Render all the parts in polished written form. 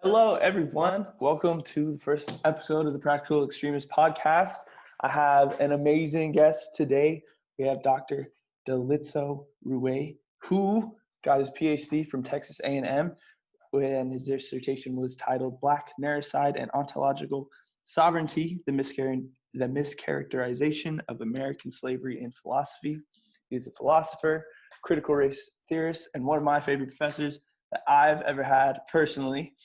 Hello, everyone. Welcome to the first episode of the Practical Extremist Podcast. I have an amazing guest today. We have Dr. Dalitso Ruwe, who got his PhD from Texas A&M, and his dissertation was titled Black Narrative and Ontological Sovereignty, the Mischaracterization of American Slavery in Philosophy. He's a philosopher, critical race theorist, and one of my favorite professors that I've ever had personally.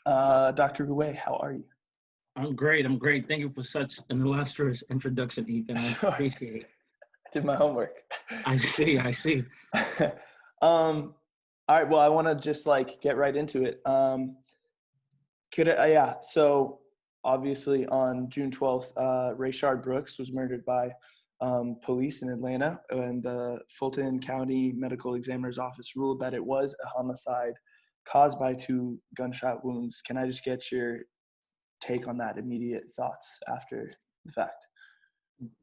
Dr. Ruwe, how are you? I'm great. Thank you for such an illustrious introduction, Ethan. I appreciate it. I did my homework. I see. All right. Well, I want to just get right into it. So obviously on June 12th, Rayshard Brooks was murdered by police in Atlanta, and the Fulton County Medical Examiner's Office ruled that it was a homicide caused by 2 gunshot wounds. Can I just get your take on that, immediate thoughts after the fact?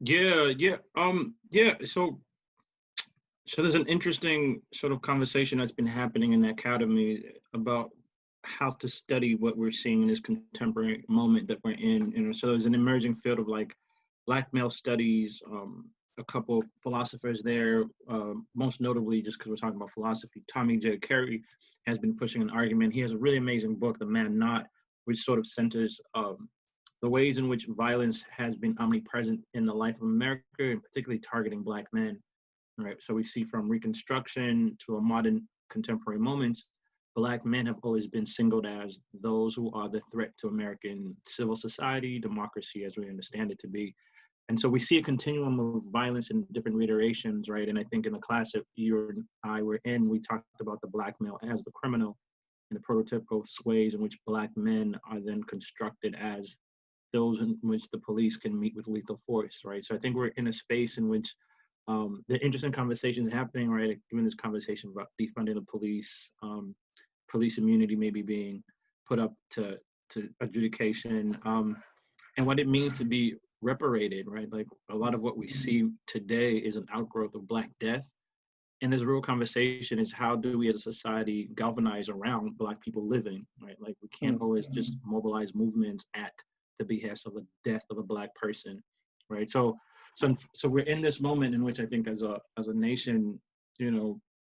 Yeah. So there's an interesting sort of conversation that's been happening in the academy about how to study what we're seeing in this contemporary moment that we're in. So there's an emerging field of Black male studies. A couple of philosophers there, most notably, just because we're talking about philosophy, Tommy J. Carey has been pushing an argument. He has a really amazing book, The Man Not, which sort of centers the ways in which violence has been omnipresent in the life of America, and particularly targeting Black men. Right. So we see from Reconstruction to a modern contemporary moments, Black men have always been singled as those who are the threat to American civil society, democracy as we understand it to be. And so we see a continuum of violence in different reiterations, right? And I think in the class that you and I were in, we talked about the Black male as the criminal and the prototypical ways in which Black men are then constructed as those in which the police can meet with lethal force, right? So I think we're in a space in which the interesting conversations happening, right? Given this conversation about defunding the police, police immunity maybe being put up to adjudication, and what it means to be reparated, right? Like a lot of what we see today is an outgrowth of Black death. And this real conversation is, how do we as a society galvanize around Black people living, right? Like we can't always just mobilize movements at the behest of the death of a Black person, right? So we're in this moment in which I think as a nation,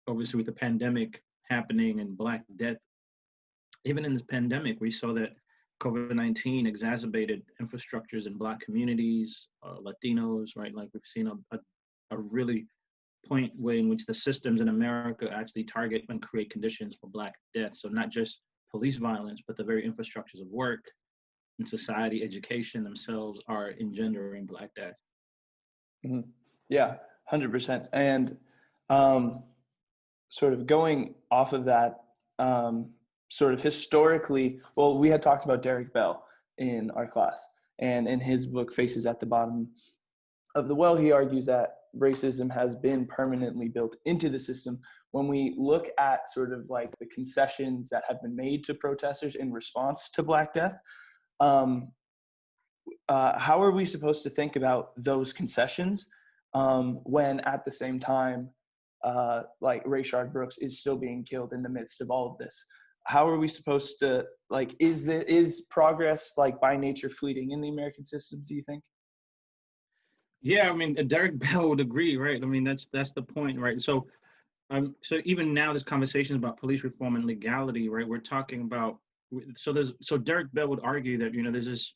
obviously with the pandemic happening and Black death, even in this pandemic, we saw that COVID-19 exacerbated infrastructures in Black communities, Latinos, right? Like we've seen a really point way in which the systems in America actually target and create conditions for Black death. So not just police violence, but the very infrastructures of work and society, education themselves are engendering Black death. Mm-hmm. Yeah, 100%. And sort of going off of that, sort of historically, well, we had talked about Derek Bell in our class, and in his book, Faces at the Bottom of the Well, he argues that racism has been permanently built into the system. When we look at sort of the concessions that have been made to protesters in response to Black death, how are we supposed to think about those concessions when at the same time, Rayshard Brooks is still being killed in the midst of all of this? How are we supposed to, is progress by nature fleeting in the American system, do you think? Yeah, I mean, Derek Bell would agree, right? I mean, that's the point, right? So even now, this conversation about police reform and legality, right? We're talking about, so Derek Bell would argue that, there's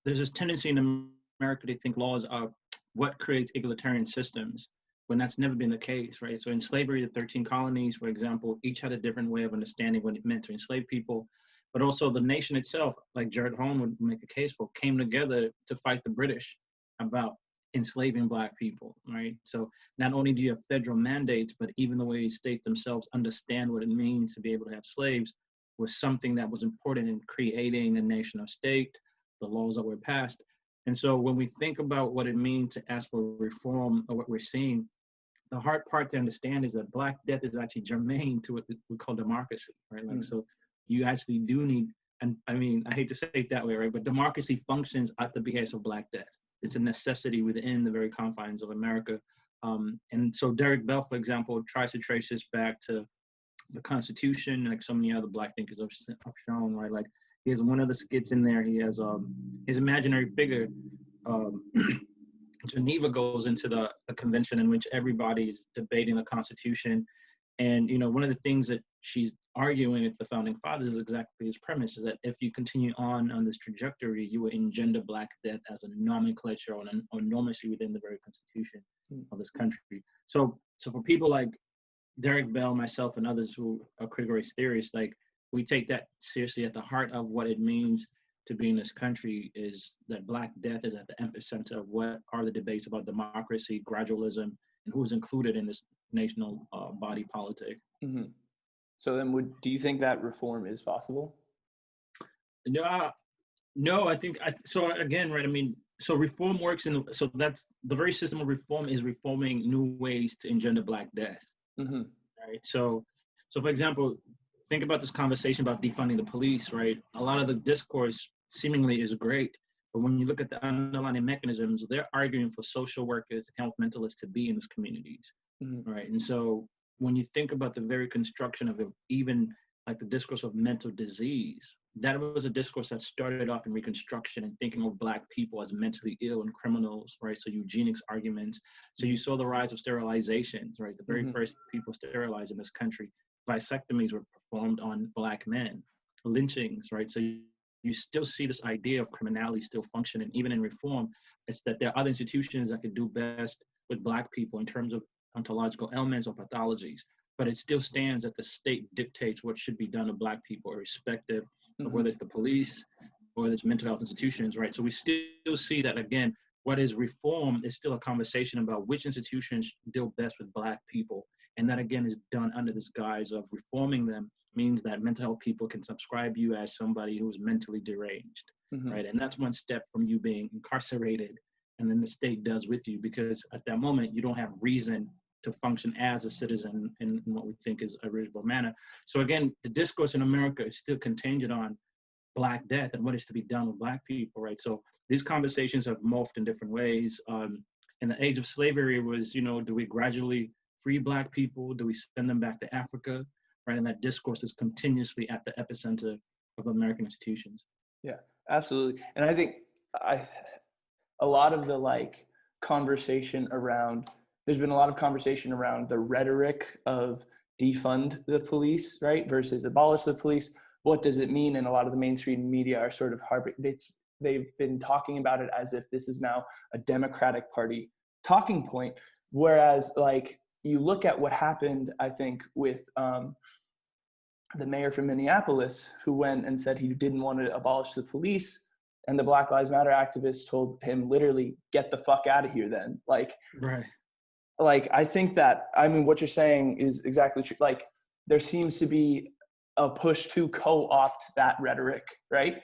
this tendency in America to think laws are what creates egalitarian systems, when that's never been the case, right? So in slavery, the 13 colonies, for example, each had a different way of understanding what it meant to enslave people. But also the nation itself, like Jared Holm would make a case for, came together to fight the British about enslaving Black people, right? So not only do you have federal mandates, but even the way states themselves understand what it means to be able to have slaves was something that was important in creating a nation of state, the laws that were passed. And so when we think about what it means to ask for reform or what we're seeing, the hard part to understand is that Black death is actually germane to what we call democracy, right? So you actually do need, and I mean, I hate to say it that way, right? But democracy functions at the behest of Black death. It's a necessity within the very confines of America. And so Derek Bell, for example, tries to trace this back to the Constitution, like so many other Black thinkers have shown, right? Like he has one of the skits in there. He has his imaginary figure. Geneva goes into the convention in which everybody's debating the Constitution. And, you know, one of the things that she's arguing with the founding fathers is exactly his premise, is that if you continue on this trajectory, you will engender Black death as a nomenclature or normacy within the very constitution of this country. So for people like Derek Bell, myself, and others who are critical race theorists, like we take that seriously. At the heart of what it means to be in this country is that Black death is at the epicenter of what are the debates about democracy, gradualism, and who is included in this national body politic. Mm-hmm. So then do you think that reform is possible? No, I think, so again, right, I mean, so reform works so that's, the very system of reform is reforming new ways to engender Black death, right? So for example, think about this conversation about defunding the police, right? A lot of the discourse seemingly is great, but when you look at the underlying mechanisms, they're arguing for social workers, health mentalists to be in these communities, right? And so when you think about the very construction of even like the discourse of mental disease, that was a discourse that started off in Reconstruction and thinking of Black people as mentally ill and criminals, right? So eugenics arguments. So you saw the rise of sterilizations, right? The very first people sterilized in this country, vasectomies were performed on Black men, lynchings, right? So you still see this idea of criminality still functioning, even in reform. It's that there are other institutions that could do best with Black people in terms of ontological elements or pathologies, but it still stands that the state dictates what should be done to Black people, irrespective of whether it's the police or whether it's mental health institutions, right? So we still see that, again, what is reform is still a conversation about which institutions deal best with Black people. And that, again, is done under this guise of reforming them, means that mental health people can subscribe you as somebody who's mentally deranged, right? And that's one step from you being incarcerated, and then the state does with you, because at that moment, you don't have reason to function as a citizen in what we think is a reasonable manner. So again, the discourse in America is still contingent on Black death and what is to be done with Black people, right? So these conversations have morphed in different ways. In the age of slavery was, you know, do we gradually free Black people? Do we send them back to Africa? Right, and that discourse is continuously at the epicenter of American institutions. Yeah, absolutely. And I think a lot of the conversation around, there's been a lot of conversation around the rhetoric of defund the police, right, versus abolish the police. What does it mean? And a lot of the mainstream media are sort of they've been talking about it as if this is now a Democratic Party talking point. Whereas you look at what happened, I think, with the mayor from Minneapolis, who went and said he didn't want to abolish the police, and the Black Lives Matter activists told him literally, get the fuck out of here then. Right. I think that, I mean, what you're saying is exactly true. There seems to be a push to co-opt that rhetoric, right?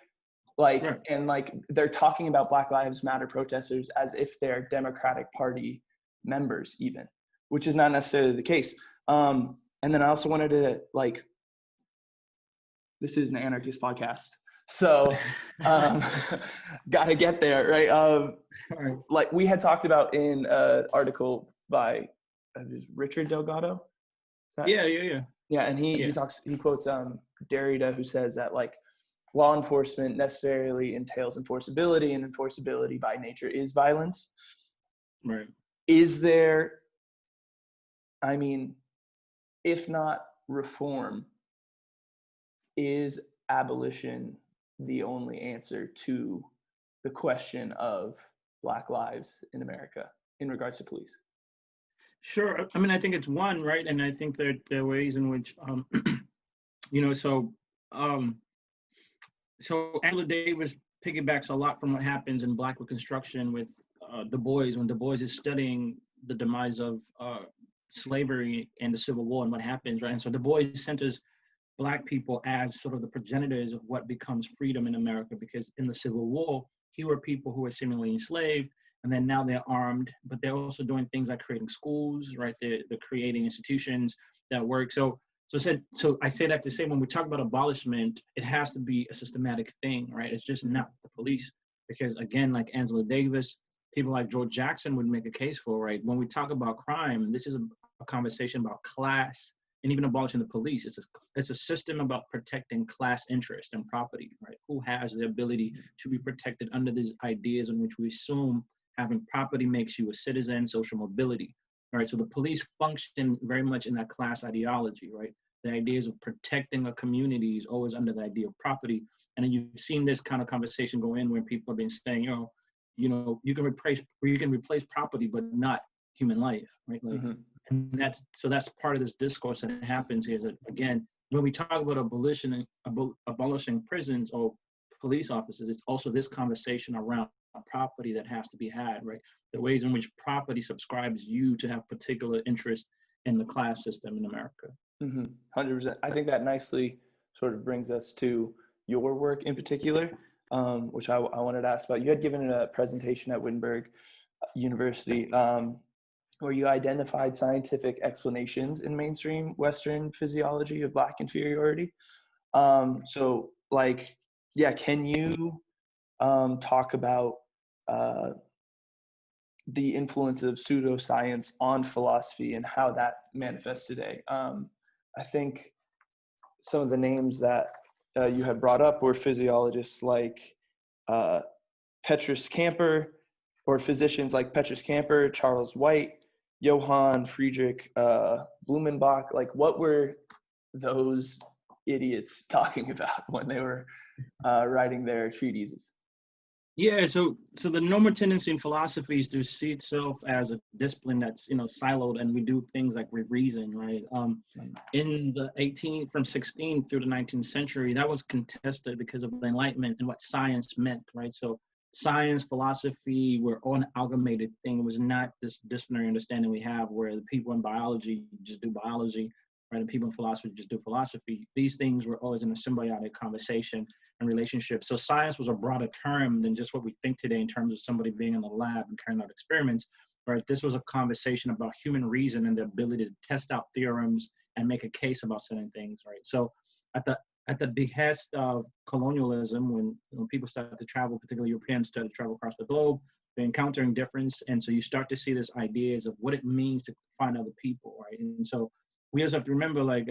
Right. And they're talking about Black Lives Matter protesters as if they're Democratic Party members even, which is not necessarily the case. And then I also wanted to this is an anarchist podcast, so gotta get there, right? We had talked about in an article by Richard Delgado. Yeah, and he quotes Derrida, who says that law enforcement necessarily entails enforceability, and enforceability by nature is violence. Right. Is there, I mean, if not reform, is abolition the only answer to the question of Black lives in America in regards to police? Sure. I mean, I think it's one, right? And I think there are ways in which, so Angela Davis piggybacks a lot from what happens in Black Reconstruction with Du Bois, when Du Bois is studying the demise of slavery and the Civil War and what happens, right? And so Du Bois centers Black people as sort of the progenitors of what becomes freedom in America, because in the Civil War, here were people who were seemingly enslaved, and then now they're armed, but they're also doing things like creating schools, right? They're creating institutions that work. So I say that to say, when we talk about abolishment, it has to be a systematic thing, right? It's just not the police, because again, like Angela Davis, people like George Jackson would make a case for, right? When we talk about crime, this is a conversation about class and even abolishing the police. It's a system about protecting class interest and property, right? Who has the ability to be protected under these ideas in which we assume having property makes you a citizen, social mobility, right? So the police function very much in that class ideology, right? The ideas of protecting a community is always under the idea of property. And then you've seen this kind of conversation go in where people have been saying, you can replace property, but not human life, right? Like, and that's part of this discourse that happens here. That again, when we talk about abolishing prisons or police officers, it's also this conversation around property that has to be had, right? The ways in which property subscribes you to have particular interest in the class system in America. 100%. I think that nicely sort of brings us to your work in particular, which I wanted to ask about. You had given a presentation at Wittenberg University where you identified scientific explanations in mainstream Western physiology of Black inferiority. So, like, yeah, can you talk about the influence of pseudoscience on philosophy and how that manifests today? I think some of the names that you had brought up were physiologists like Petrus Camper, or physicians like Petrus Camper, Charles White, Johann Friedrich Blumenbach. Like, what were those idiots talking about when they were writing their treatises? Yeah, so the normal tendency in philosophy is to see itself as a discipline that's siloed, and we do things like we reason, right? In the 16th through the 19th century, that was contested because of the Enlightenment and what science meant, right? So science, philosophy were all an amalgamated thing. It was not this disciplinary understanding we have where the people in biology just do biology, right? And people in philosophy just do philosophy. These things were always in a symbiotic conversation and relationship. So science was a broader term than just what we think today in terms of somebody being in the lab and carrying out experiments, right? This was a conversation about human reason and the ability to test out theorems and make a case about certain things, right? So at the behest of colonialism, when people started to travel, particularly Europeans started to travel across the globe, they're encountering difference. And so you start to see this ideas of what it means to find other people, right? And so we also have to remember, like,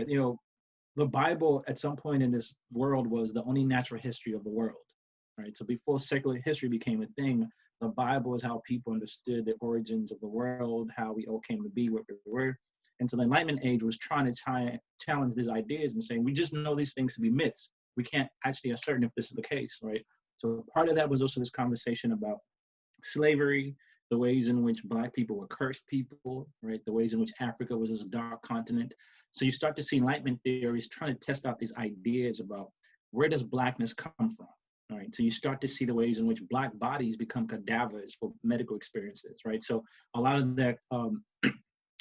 the Bible at some point in this world was the only natural history of the world, right? So before secular history became a thing, the Bible is how people understood the origins of the world, how we all came to be what we were. And so the Enlightenment age was trying to challenge these ideas and saying, we just know these things to be myths. We can't actually ascertain if this is the case, right? So part of that was also this conversation about slavery, the ways in which Black people were cursed people, right? The ways in which Africa was this dark continent. So you start to see Enlightenment theories trying to test out these ideas about where does Blackness come from, right? So you start to see the ways in which Black bodies become cadavers for medical experiences, right? So a lot of that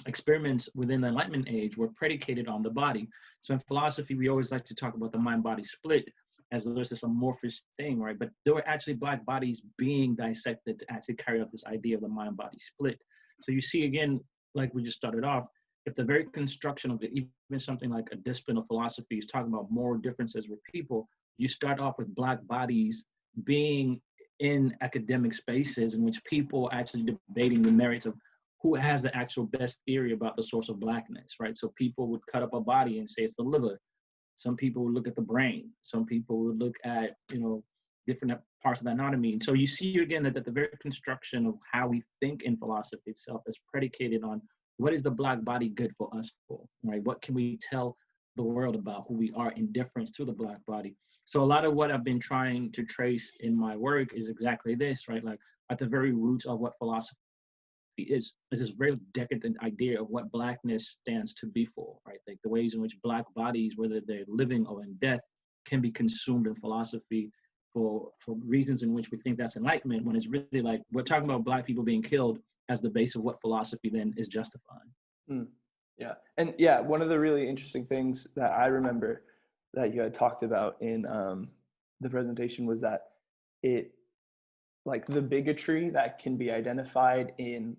experiments within the Enlightenment age were predicated on the body. So in philosophy, we always like to talk about the mind-body split as though there's this amorphous thing, right? But there were actually Black bodies being dissected to actually carry out this idea of the mind-body split. So you see, again, like we just started off, if the very construction of it, even something like a discipline of philosophy is talking about moral differences with people, you start off with Black bodies being in academic spaces in which people are actually debating the merits of who has the actual best theory about the source of Blackness, right? So people would cut up a body and say it's the liver. Some people would look at the brain. Some people would look at, different parts of the anatomy. And so you see again that the very construction of how we think in philosophy itself is predicated on what is the Black body good for us for, right? What can we tell the world about who we are in difference to the Black body? So a lot of what I've been trying to trace in my work is exactly this, right? Like at the very roots of what philosophy is this very decadent idea of what Blackness stands to be for, right? Like the ways in which Black bodies, whether they're living or in death, can be consumed in philosophy for reasons in which we think that's enlightenment, when it's really like we're talking about Black people being killed as the base of what philosophy then is justifying. Yeah. And yeah, one of the really interesting things that I remember that you had talked about in the presentation was that it, like, the bigotry that can be identified in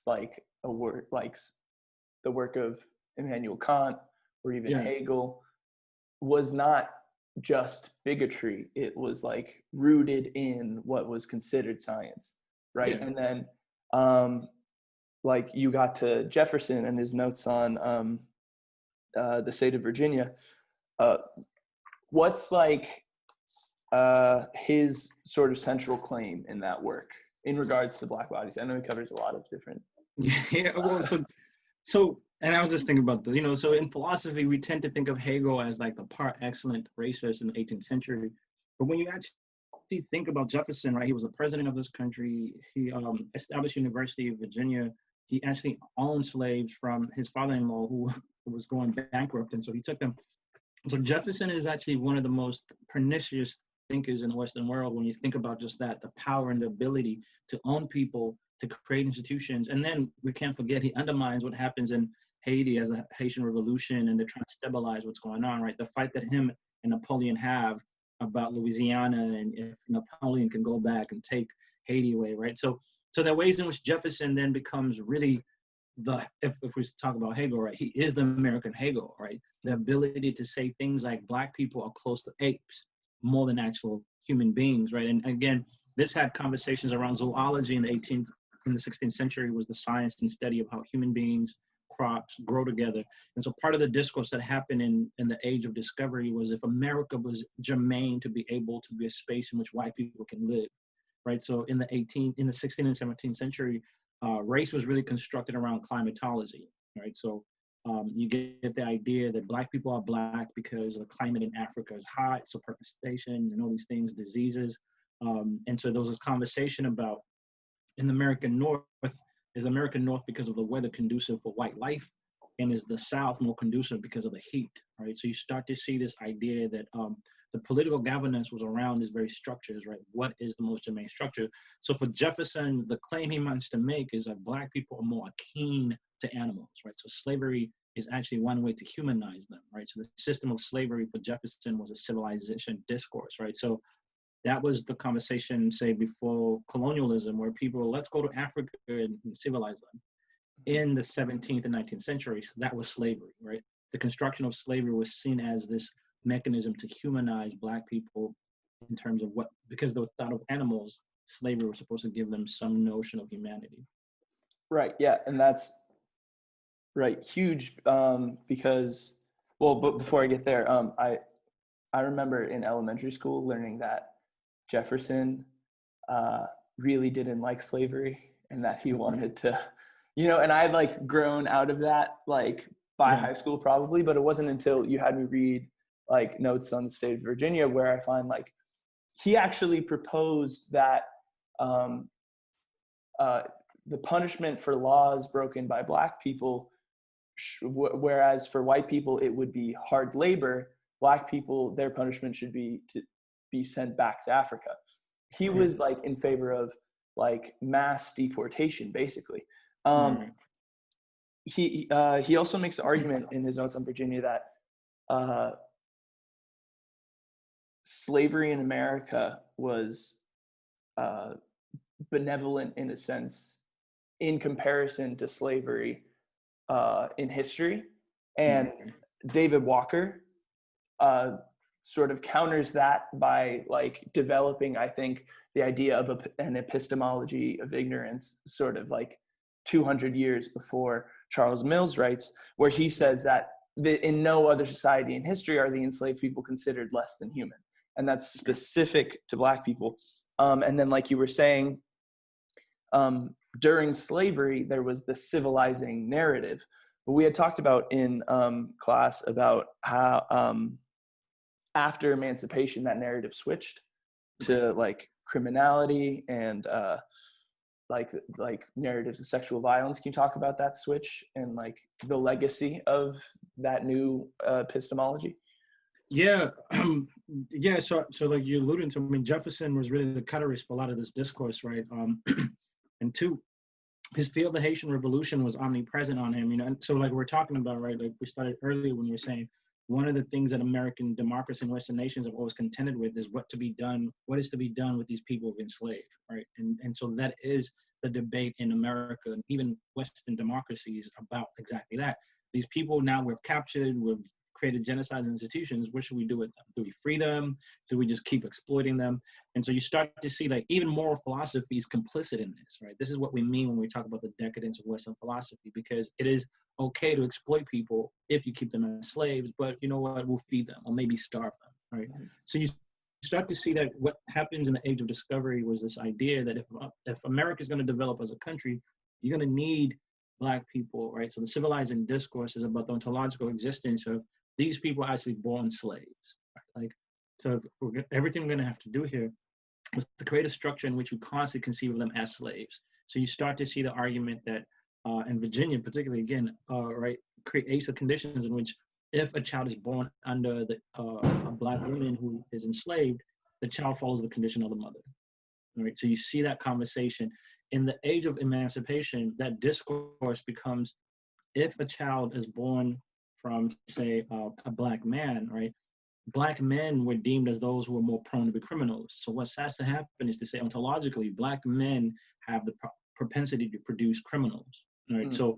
like a work like the work of Immanuel Kant or even Hegel was not just bigotry. It was like rooted in what was considered science, right? And then like you got to Jefferson and his notes on the state of Virginia. What's like his sort of central claim in that work in regards to Black bodies? I know he covers a lot of different. Yeah, well, and I was just thinking about so in philosophy, we tend to think of Hegel as like the par excellent racist in the 18th century. But when you actually think about Jefferson, right, he was the president of this country. He established University of Virginia. He actually owned slaves from his father-in-law who was going bankrupt. And so he took them. So Jefferson is actually one of the most pernicious thinkers in the Western world when you think about just that, the power and the ability to own people, to create institutions. And then we can't forget he undermines what happens in Haiti as a Haitian revolution, and they're trying to stabilize what's going on, right? The fight that him and Napoleon have about Louisiana, and if Napoleon can go back and take Haiti away, right? So there are ways in which Jefferson then becomes really if we talk about Hegel, right, he is the American Hegel, right? The ability to say things like Black people are close to apes more than actual human beings, right? And again, this had conversations around zoology in the 16th century was the science and study of how human beings, crops grow together. And so part of the discourse that happened in the age of discovery was if America was germane to be able to be a space in which white people can live, right? So in the 16th and 17th century, race was really constructed around climatology, right? So you get the idea that Black people are Black because the climate in Africa is hot, so perforation and all these things, diseases. And so there was a conversation about in the American North, is American North because of the weather conducive for white life, and is the South more conducive because of the heat, right? So you start to see this idea that the political governance was around these very structures, right? What is the most germane structure? So for Jefferson, the claim he wants to make is that Black people are more akin to animals, right? So slavery is actually one way to humanize them, right? So the system of slavery for Jefferson was a civilization discourse, right? So that was the conversation, say, before colonialism, where people, let's go to Africa and civilize them. In the 17th and 19th centuries, that was slavery, right? The construction of slavery was seen as this mechanism to humanize Black people in terms of because they were thought of animals, slavery was supposed to give them some notion of humanity. Right, yeah, and that's right, huge, because, but before I get there, I remember in elementary school learning that Jefferson really didn't like slavery and that he wanted to, and I had like grown out of that like by high school probably, but it wasn't until you had me read like notes on the state of Virginia where I find like he actually proposed that the punishment for laws broken by Black people, whereas for white people it would be hard labor, Black people, their punishment should be to be sent back to Africa. He was like in favor of like mass deportation, basically. He also makes the argument in his notes on Virginia that slavery in America was benevolent in a sense in comparison to slavery in history. And David Walker sort of counters that by like developing, I think, the idea of an epistemology of ignorance sort of like 200 years before Charles Mills writes, where he says that in no other society in history are the enslaved people considered less than human. And that's specific to Black people. And then like you were saying, during slavery, there was the civilizing narrative. But we had talked about in class about how after emancipation, that narrative switched to like criminality and like narratives of sexual violence. Can you talk about that switch and like the legacy of that new epistemology? Yeah. So like you alluded to, I mean, Jefferson was really the catalyst for a lot of this discourse, right? And two, his feel of the Haitian Revolution was omnipresent on him, and so like we're talking about, right? Like we started earlier when you were saying, one of the things that American democracy and Western nations have always contended with is what is to be done with these people who've been enslaved, right? And so that is the debate in America and even Western democracies about exactly that. These people now we've captured, we've created genocide institutions, what should we do with them? Do we free them? Do we just keep exploiting them? And so you start to see like even moral philosophy is complicit in this, right? This is what we mean when we talk about the decadence of Western philosophy, because it is okay to exploit people if you keep them as slaves, but you know what, we'll feed them or maybe starve them, right? So you start to see that what happens in the age of discovery was this idea that if America is going to develop as a country, you're going to need Black people, right? So the civilizing discourse is about the ontological existence of these people actually born slaves, right? Like, so everything we're going to have to do here is to create a structure in which we constantly conceive of them as slaves. So you start to see the argument that in Virginia, particularly again, right, creates the conditions in which if a child is born under a Black woman who is enslaved, the child follows the condition of the mother. Right? So you see that conversation. In the age of emancipation, that discourse becomes, if a child is born from, say, a Black man, right? Black men were deemed as those who were more prone to be criminals. So what has to happen is to say ontologically, Black men have the propensity to produce criminals, right? So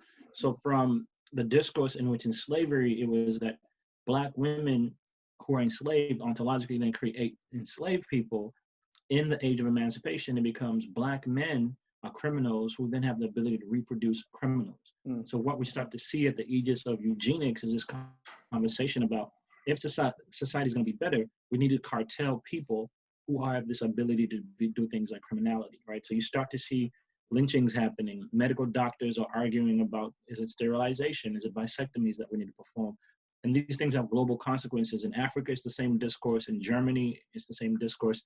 from the discourse in which in slavery, it was that Black women who are enslaved ontologically then create enslaved people. In the age of emancipation, it becomes Black men are criminals who then have the ability to reproduce criminals. So what we start to see at the aegis of eugenics is this conversation about if society is going to be better, we need to cartel people who have this ability to do things like criminality, right? So you start to see lynchings happening. Medical doctors are arguing about, is it sterilization? Is it vasectomies that we need to perform? And these things have global consequences. In Africa, it's the same discourse. In Germany, it's the same discourse.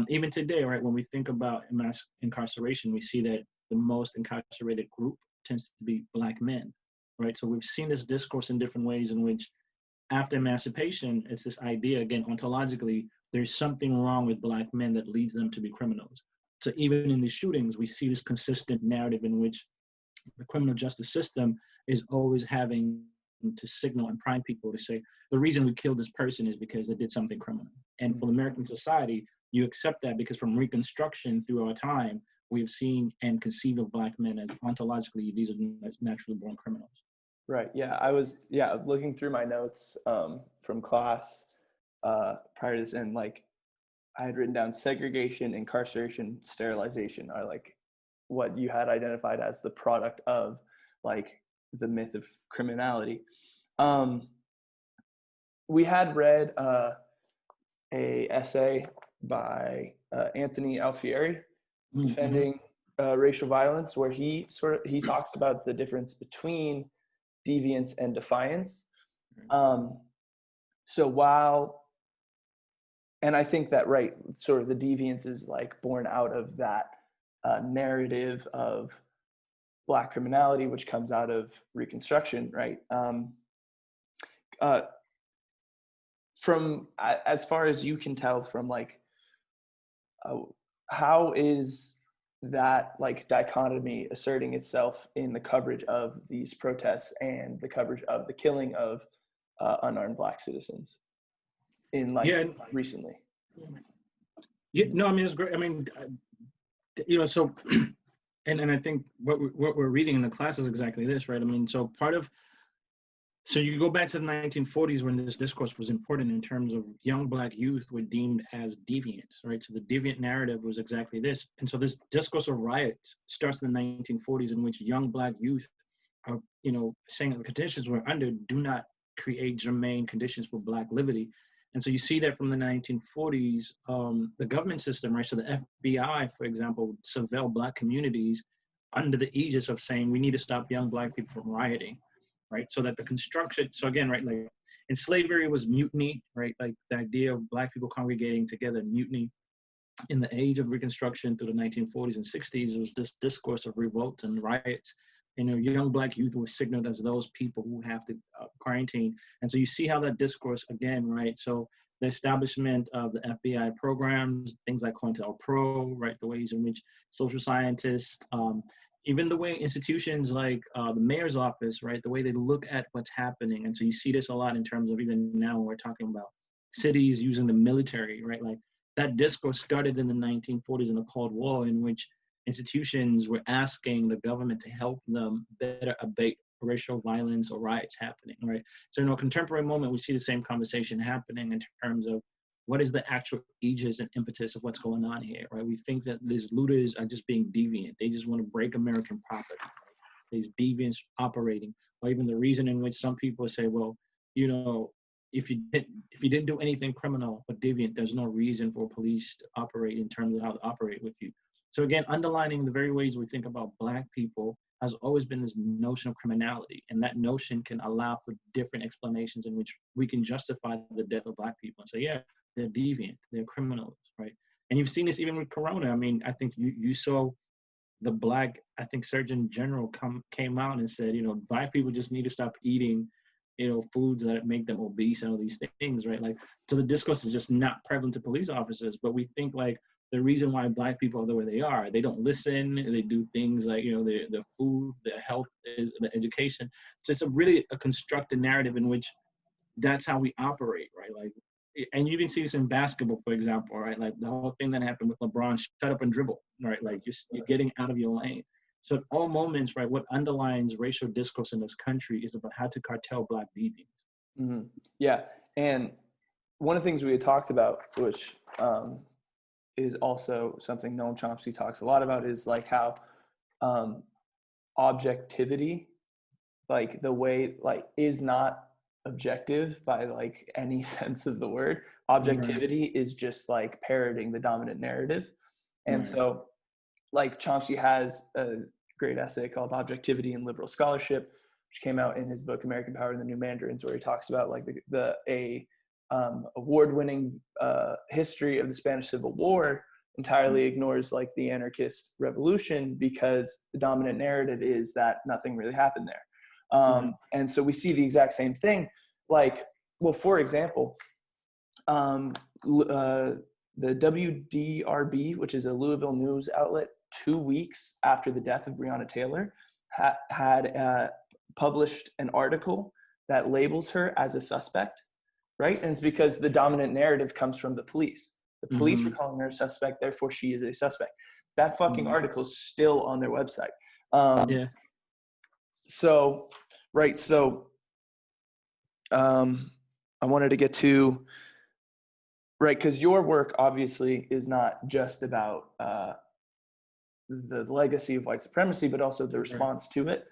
Even today, right, when we think about mass incarceration, we see that the most incarcerated group tends to be Black men, right? So we've seen this discourse in different ways in which after emancipation, it's this idea, again, ontologically, there's something wrong with Black men that leads them to be criminals. So even in these shootings, we see this consistent narrative in which the criminal justice system is always having to signal and prime people to say, the reason we killed this person is because they did something criminal. And for American society, you accept that because from Reconstruction through our time, we've seen and conceived of Black men as ontologically, these are naturally born criminals. Right. Yeah. I was looking through my notes from class prior to this, and like I had written down segregation, incarceration, sterilization are like what you had identified as the product of like the myth of criminality. We had read a essay by Anthony Alfieri defending racial violence, where he talks about the difference between deviance and defiance. So while, and I think that, right, sort of the deviance is like born out of that narrative of Black criminality, which comes out of Reconstruction, right? From as far as you can tell from like, how is that like dichotomy asserting itself in the coverage of these protests and the coverage of the killing of unarmed Black citizens in like recently? Yeah, no, I mean, it's great. I mean, you know, so, and I think what we're reading in the class is exactly this, right? I mean, so so you go back to the 1940s when this discourse was important in terms of young Black youth were deemed as deviant, right? So the Deviant Narrative was exactly this. And so this discourse of riots starts in the 1940s in which young Black youth are, you know, saying that the conditions we're under do not create germane conditions for Black liberty. And so you see that from the 1940s, the government system, right? So the FBI, for example, would surveil Black communities under the aegis of saying we need to stop young Black people from rioting. Right, so that the construction, so again, right, like in slavery it was mutiny, right, like the idea of Black people congregating together, mutiny. In the age of Reconstruction through the 1940s and 60s, it was this discourse of revolt and riots. You know, young Black youth were signaled as those people who have to quarantine. And so you see how that discourse, again, right, so the establishment of the FBI programs, things like COINTELPRO, right, the ways in which social scientists, even the way institutions like the mayor's office, right, the way they look at what's happening. And so you see this a lot in terms of even now when we're talking about cities using the military, right? Like that discourse started in the 1940s in the Cold War, in which institutions were asking the government to help them better abate racial violence or riots happening, right? So in a contemporary moment, we see the same conversation happening in terms of what is the actual aegis and impetus of what's going on here, right? We think that these looters are just being deviant. They just want to break American property. Right? These deviants operating, or even the reason in which some people say, well, you know, if you didn't do anything criminal or deviant, there's no reason for police to operate in terms of how to operate with you. So again, underlining the very ways we think about Black people has always been this notion of criminality, and that notion can allow for different explanations in which we can justify the death of Black people and say, yeah, they're deviant, they're criminals, right? And you've seen this even with Corona. I mean, I think you saw the Black, I think, Surgeon General came out and said, you know, Black people just need to stop eating, you know, foods that make them obese and all these things, right? Like, so the discourse is just not prevalent to police officers, but we think like the reason why Black people are the way they are, they don't listen, they do things like, you know, their food, their health, is the education. So it's a constructed narrative in which that's how we operate, right? Like, and you even see this in basketball, for example, right? Like the whole thing that happened with LeBron, shut up and dribble, right? Like you're getting out of your lane. So at all moments, right, what underlines racial discourse in this country is about how to cartel Black deviants. Mm-hmm. Yeah, and one of the things we had talked about, which is also something Noam Chomsky talks a lot about, is like how objectivity, like the way, like, is not objective by like any sense of the word. Objectivity is just like parroting the dominant narrative. And so like Chomsky has a great essay called Objectivity and Liberal Scholarship, which came out in his book American Power and the New Mandarins, where he talks about like the award-winning history of the Spanish Civil War entirely ignores like the anarchist revolution because the dominant narrative is that nothing really happened there. And so we see the exact same thing. Like, well, for example, the WDRB, which is a Louisville news outlet, 2 weeks after the death of Breonna Taylor, had published an article that labels her as a suspect, right? And it's because the dominant narrative comes from the police. The police were calling her a suspect, therefore she is a suspect. That fucking article is still on their website. So, right, so I wanted to get to, right, because your work obviously is not just about the legacy of white supremacy, but also the response to it.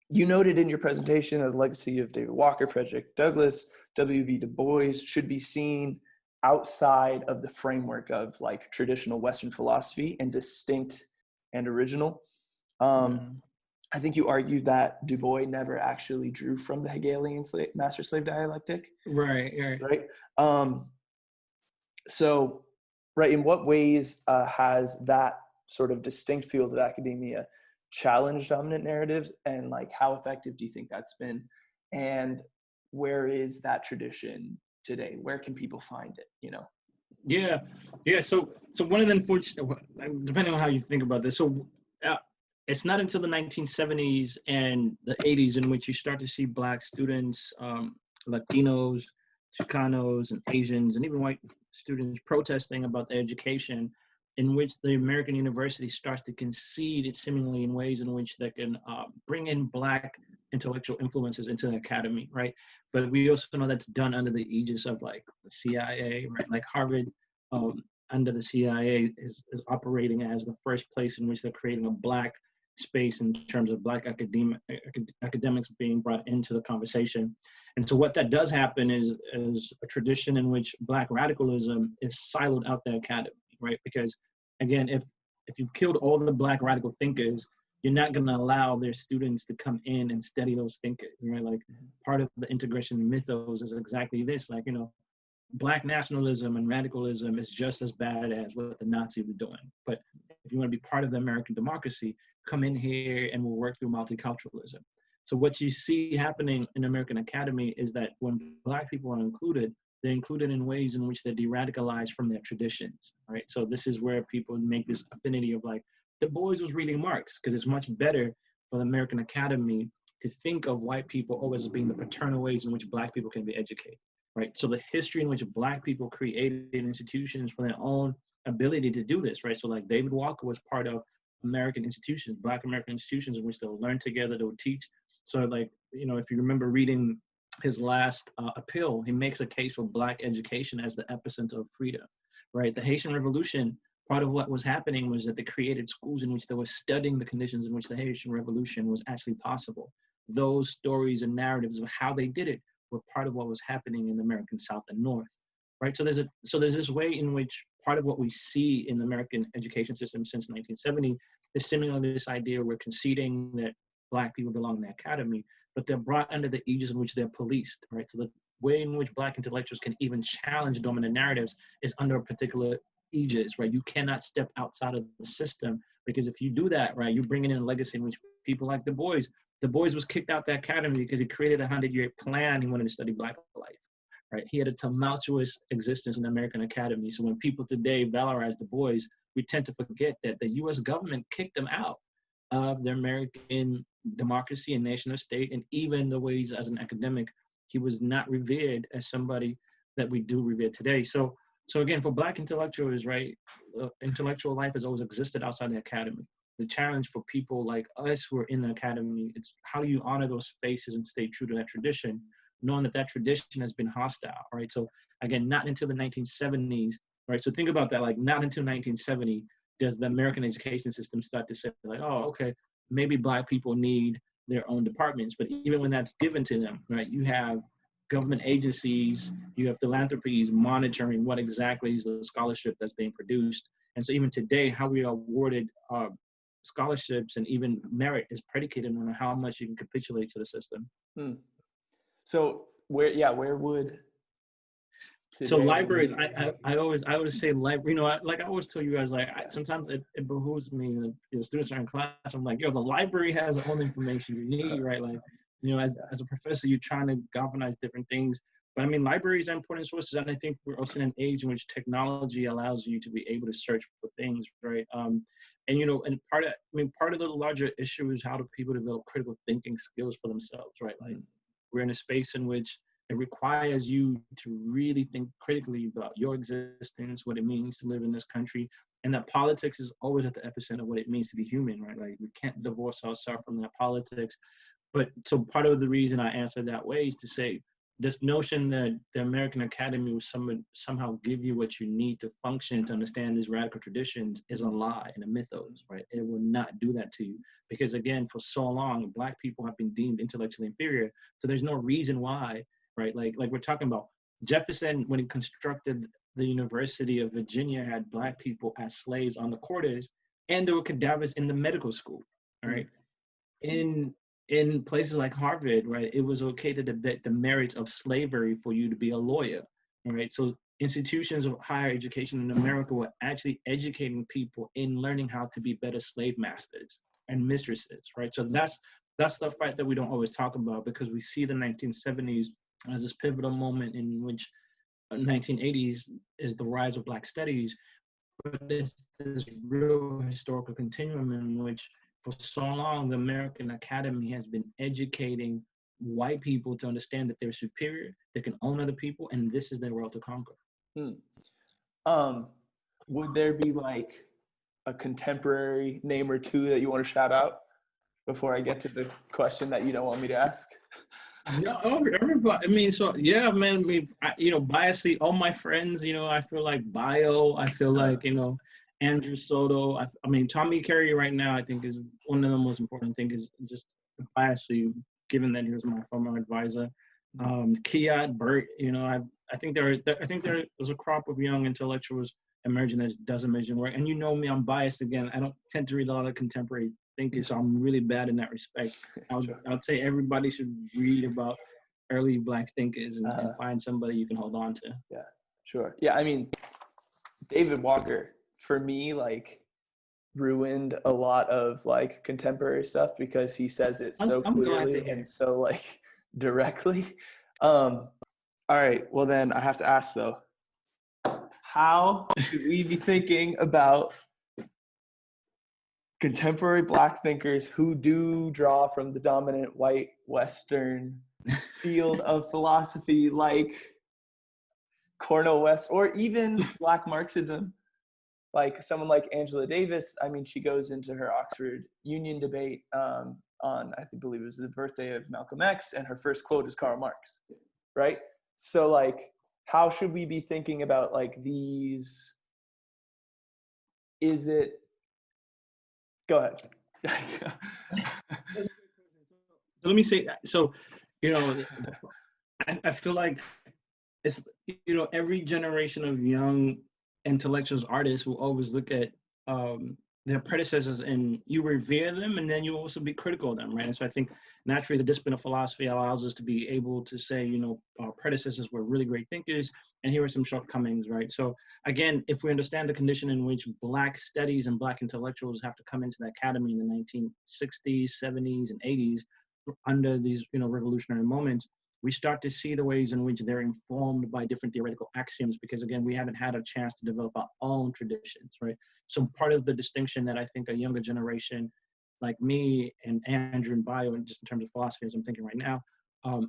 You noted in your presentation that the legacy of David Walker, Frederick Douglass, W.B. Du Bois should be seen outside of the framework of like traditional Western philosophy and distinct and original. I think you argued that Du Bois never actually drew from the Hegelian master-slave dialectic. Right. So, right, in what ways has that sort of distinct field of academia challenged dominant narratives, and like how effective do you think that's been? And where is that tradition today? Where can people find it, you know? Yeah. So one of the unfortunate, depending on how you think about this, so it's not until the 1970s and the 80s in which you start to see Black students, Latinos, Chicanos, and Asians, and even white students protesting about their education, in which the American university starts to concede it seemingly in ways in which they can bring in Black intellectual influences into the academy, right? But we also know that's done under the aegis of like the CIA, right? Like Harvard under the CIA is operating as the first place in which they're creating a Black space in terms of Black academics being brought into the conversation. And so what that does happen is a tradition in which Black radicalism is siloed out the academy, right? Because again, if you've killed all the Black radical thinkers, you're not going to allow their students to come in and study those thinkers, right? Like part of the integration mythos is exactly this, like, you know, Black nationalism and radicalism is just as bad as what the Nazis were doing. But if you want to be part of the American democracy, come in here and we'll work through multiculturalism. So what you see happening in American Academy is that when Black people are included, they're included in ways in which they're de-radicalized from their traditions, right? So this is where people make this affinity of like, Du Bois was reading Marx, because it's much better for the American Academy to think of white people always as being the paternal ways in which Black people can be educated, right? So the history in which Black people created institutions for their own ability to do this, right? So like David Walker was part of American institutions, Black American institutions, in which they'll learn together, they'll teach. So like, you know, if you remember reading his last appeal, he makes a case for Black education as the epicenter of freedom, right? The Haitian Revolution, part of what was happening was that they created schools in which they were studying the conditions in which the Haitian Revolution was actually possible. Those stories and narratives of how they did it were part of what was happening in the American South and North, right? So there's this way in which part of what we see in the American education system since 1970 is similarly this idea we're conceding that Black people belong in the academy, but they're brought under the aegis in which they're policed, right? So the way in which Black intellectuals can even challenge dominant narratives is under a particular aegis, right? You cannot step outside of the system, because if you do that, right, you're bringing in a legacy in which people like Du Bois was kicked out the academy because he created a 100-year plan. He wanted to study Black life, right? He had a tumultuous existence in the American academy. So when people today valorize Du Bois, we tend to forget that the US government kicked him out of the American democracy and nation of state, and even the ways as an academic, he was not revered as somebody that we do revere today. So again, for Black intellectuals, right, intellectual life has always existed outside the academy. The challenge for people like us who are in the academy, it's how do you honor those spaces and stay true to that tradition, knowing that that tradition has been hostile, right? So again, not until the 1970s, right? So think about that, like not until 1970 does the American education system start to say like, oh, okay, maybe Black people need their own departments. But even when that's given to them, right, you have government agencies, you have philanthropies monitoring what exactly is the scholarship that's being produced. And so even today, how we are awarded scholarships and even merit is predicated on how much you can capitulate to the system. So where would so libraries, I always say library, you know, like I always tell you guys, like sometimes it behooves me, the students are in class, I'm like, yo, the library has all the information you need, right? Like, you know, as a professor, you're trying to galvanize different things. But I mean, libraries are important sources, and I think we're also in an age in which technology allows you to be able to search for things, right? And you know, and part of the larger issue is how do people develop critical thinking skills for themselves, right? Like, we're in a space in which it requires you to really think critically about your existence, what it means to live in this country, and that politics is always at the epicenter of what it means to be human, right? Like, we can't divorce ourselves from that politics. But so part of the reason I answer that way is to say, this notion that the American Academy will somehow give you what you need to function to understand these radical traditions is a lie and a mythos, right? It will not do that to you. Because again, for so long, Black people have been deemed intellectually inferior. So there's no reason why, right? Like we're talking about Jefferson, when he constructed the University of Virginia, had Black people as slaves on the quarters, and there were cadavers in the medical school, all right? In places like Harvard, right, it was okay to debate the merits of slavery for you to be a lawyer, all right? So institutions of higher education in America were actually educating people in learning how to be better slave masters and mistresses, right? So that's the fight that we don't always talk about, because we see the 1970s as this pivotal moment in which 1980s is the rise of Black studies, but it's this real historical continuum in which for so long, the American Academy has been educating white people to understand that they're superior, they can own other people, and this is their world to conquer. Would there be like a contemporary name or two that you want to shout out before I get to the question that you don't want me to ask? No, everybody. I mean, so yeah, man. I mean, you know, biasly, all my friends, you know, I feel like I feel like, you know, Andrew Soto. I mean, Tommy Carey right now, I think is one of the most important things, is just biasly, given that he was my former advisor. Kiat, Burt, you know, I think there is a crop of young intellectuals emerging that does amazing work. And you know me, I'm biased again. I don't tend to read a lot of contemporary thinking, so I'm really bad in that respect. I'd say everybody should read about early Black thinkers and find somebody you can hold on to. Yeah, sure. Yeah, I mean, David Walker, for me, like, ruined a lot of like contemporary stuff because he says it so clearly and so like directly. All right, well then I have to ask though, how should we be thinking about contemporary Black thinkers who do draw from the dominant white Western field of philosophy, like Cornel West or even Black Marxism? like someone like Angela Davis, I mean, she goes into her Oxford Union debate on, I believe it was the birthday of Malcolm X, and her first quote is Karl Marx, right? So like, how should we be thinking about like these? Is it? Go ahead. So let me say that. So, you know, I feel like it's, you know, every generation of young intellectuals, artists will always look at their predecessors and you revere them, and then you also be critical of them, right? And so I think naturally the discipline of philosophy allows us to be able to say, you know, our predecessors were really great thinkers, and here are some shortcomings, right? So again, if we understand the condition in which Black studies and Black intellectuals have to come into the academy in the 1960s, 70s, and 80s under these, you know, revolutionary moments, we start to see the ways in which they're informed by different theoretical axioms, because again, we haven't had a chance to develop our own traditions, right? So part of the distinction that I think a younger generation like me and Andrew and Bio, and just in terms of philosophy, as I'm thinking right now,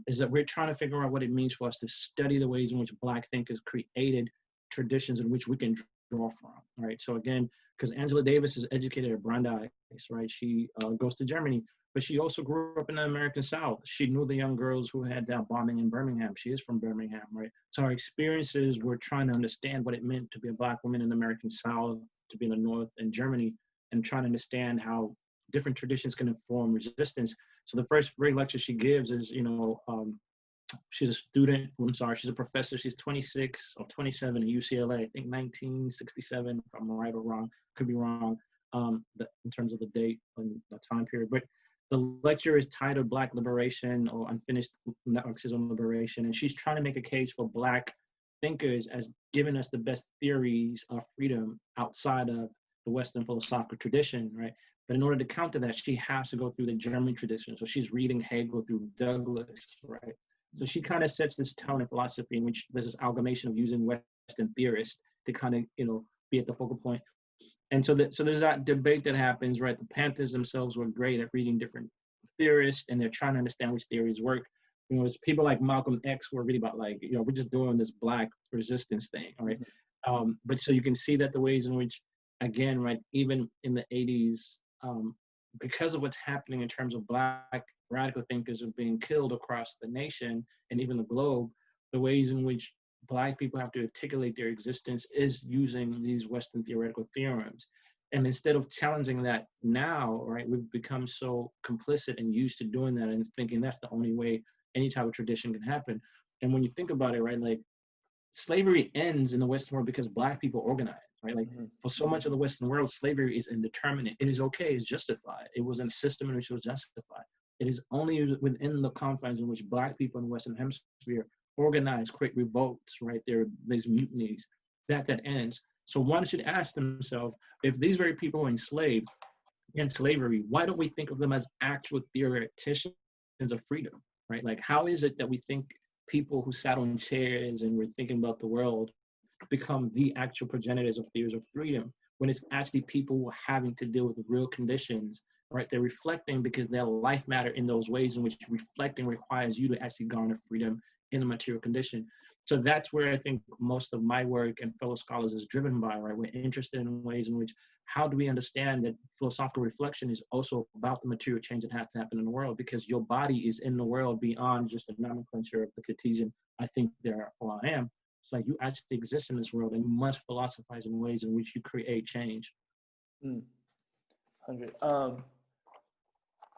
is that we're trying to figure out what it means for us to study the ways in which Black thinkers created traditions in which we can draw from, right? So again, because Angela Davis is educated at Brandeis, right? She goes to Germany, but she also grew up in the American South. She knew the young girls who had that bombing in Birmingham. She is from Birmingham, right? So our experiences, we're trying to understand what it meant to be a Black woman in the American South, to be in the North in Germany, and trying to understand how different traditions can inform resistance. So the first great lecture she gives is, you know, she's a student, she's a professor. She's 26 or 27 at UCLA, I think 1967, if I'm right or wrong, could be wrong in terms of the date and the time period. But the lecture is titled Black Liberation or Unfinished Marxism Liberation. And she's trying to make a case for Black thinkers as giving us the best theories of freedom outside of the Western philosophical tradition, right? But in order to counter that, she has to go through the German tradition. So she's reading Hegel through Douglas, right? So she kind of sets this tone in philosophy in which there's this amalgamation of using Western theorists to kind of, you know, be at the focal point. And so there's that debate that happens, right? The Panthers themselves were great at reading different theorists, and they're trying to understand which theories work. You know, it's people like Malcolm X who are really about like, you know, we're just doing this Black resistance thing, all right? But so you can see that the ways in which, again, right, even in the 80s, because of what's happening in terms of Black radical thinkers are being killed across the nation and even the globe, the ways in which Black people have to articulate their existence is using these Western theoretical theorems. And instead of challenging that now, right, we've become so complicit and used to doing that and thinking that's the only way any type of tradition can happen. And when you think about it, right, like slavery ends in the Western world because Black people organize, right? Like for so much of the Western world, slavery is indeterminate. It is okay, it's justified. It was in a system in which it was justified. It is only within the confines in which Black people in the Western Hemisphere organize, create revolts, right? There's mutinies, that ends. So one should ask themselves, if these very people were enslaved in slavery, why don't we think of them as actual theoreticians of freedom, right? Like how is it that we think people who sat on chairs and were thinking about the world become the actual progenitors of theories of freedom, when it's actually people who are having to deal with real conditions, right? They're reflecting because their life matter in those ways in which reflecting requires you to actually garner freedom in a material condition. So that's where I think most of my work and fellow scholars is driven by, right? We're interested in ways in which, how do we understand that philosophical reflection is also about the material change that has to happen in the world, because your body is in the world beyond just the nomenclature of the Cartesian, I think therefore I am. It's like you actually exist in this world and you must philosophize in ways in which you create change. 100.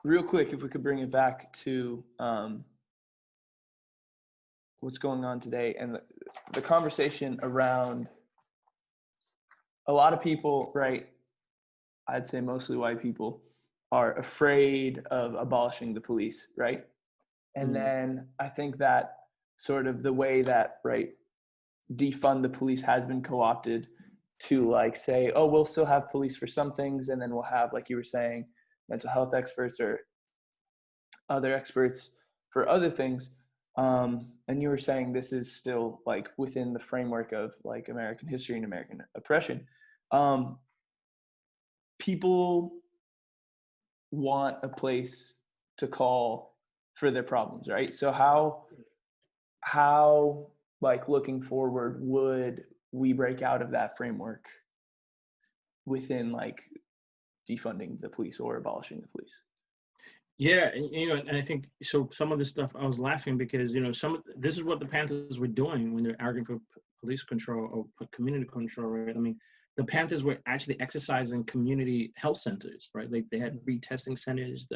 Real quick, if we could bring it back to what's going on today and the conversation around a lot of people, right? I'd say mostly white people are afraid of abolishing the police, right? And then I think that sort of the way that, right, defund the police has been co-opted to like say, oh, we'll still have police for some things, and then we'll have, like you were saying, mental health experts or other experts for other things. And you were saying this is still like within the framework of like American history and American oppression. People want a place to call for their problems, right? So how like looking forward would we break out of that framework? within like defunding the police or abolishing the police. Yeah, and I think so. Some of this stuff, I was laughing because this is what the Panthers were doing when they're arguing for police control or community control, right? I mean, the Panthers were actually exercising community health centers, right? Like they had free testing centers.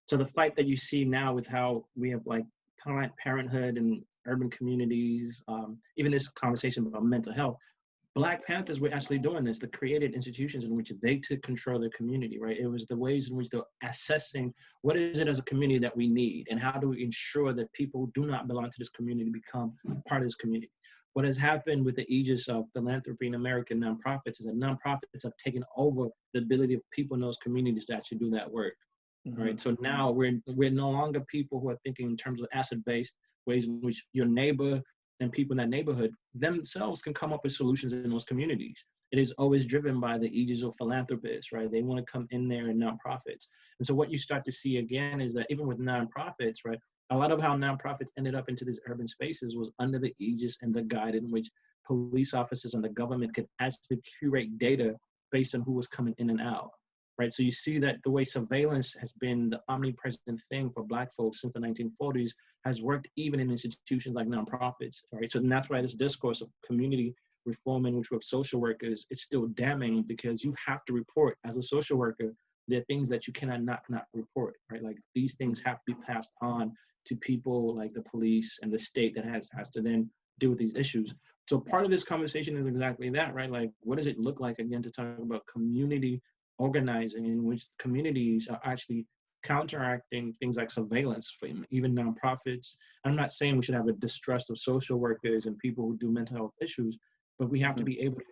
So the fight that you see now with how we have like Planned Parenthood and urban communities, even this conversation about mental health. Black Panthers were actually doing this. They created institutions in which they took control of their community, right? It was the ways in which they're assessing what is it as a community that we need, and how do we ensure that people who do not belong to this community become part of this community. What has happened with the aegis of philanthropy and American nonprofits is that nonprofits have taken over the ability of people in those communities to actually do that work, right? So now we're no longer people who are thinking in terms of asset-based ways in which your neighbor and people in that neighborhood themselves can come up with solutions in those communities. It is always driven by the aegis of philanthropists, right? They want to come in there and nonprofits. And so what you start to see again is that even with nonprofits, right, a lot of how nonprofits ended up into these urban spaces was under the aegis and the guide in which police officers and the government could actually curate data based on who was coming in and out, right? So you see that the way surveillance has been the omnipresent thing for Black folks since the 1940s has worked even in institutions like nonprofits, right? So that's why this discourse of community reform in which we have social workers, it's still damning because you have to report as a social worker. There are things that you cannot not report, right? Like these things have to be passed on to people like the police and the state that has to then deal with these issues. So part of this conversation is exactly that, right? Like, what does it look like, again, to talk about community organizing in which communities are actually counteracting things like surveillance from even nonprofits. I'm not saying we should have a distrust of social workers and people who do mental health issues, but we have to be able to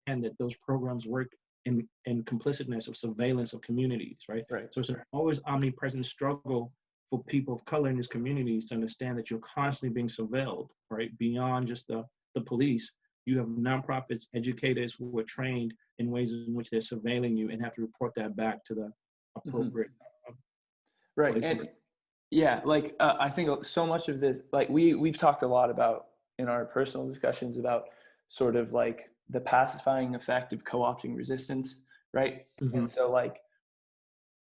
understand that those programs work in complicitness of surveillance of communities, right? So it's an always omnipresent struggle for people of color in these communities to understand that you're constantly being surveilled, right? Beyond just the police, you have nonprofits, educators who are trained in ways in which they're surveilling you and have to report that back to the appropriate right. places. And yeah, like I think so much of this, like we've talked a lot about in our personal discussions about sort of like the pacifying effect of co-opting resistance, right? And so like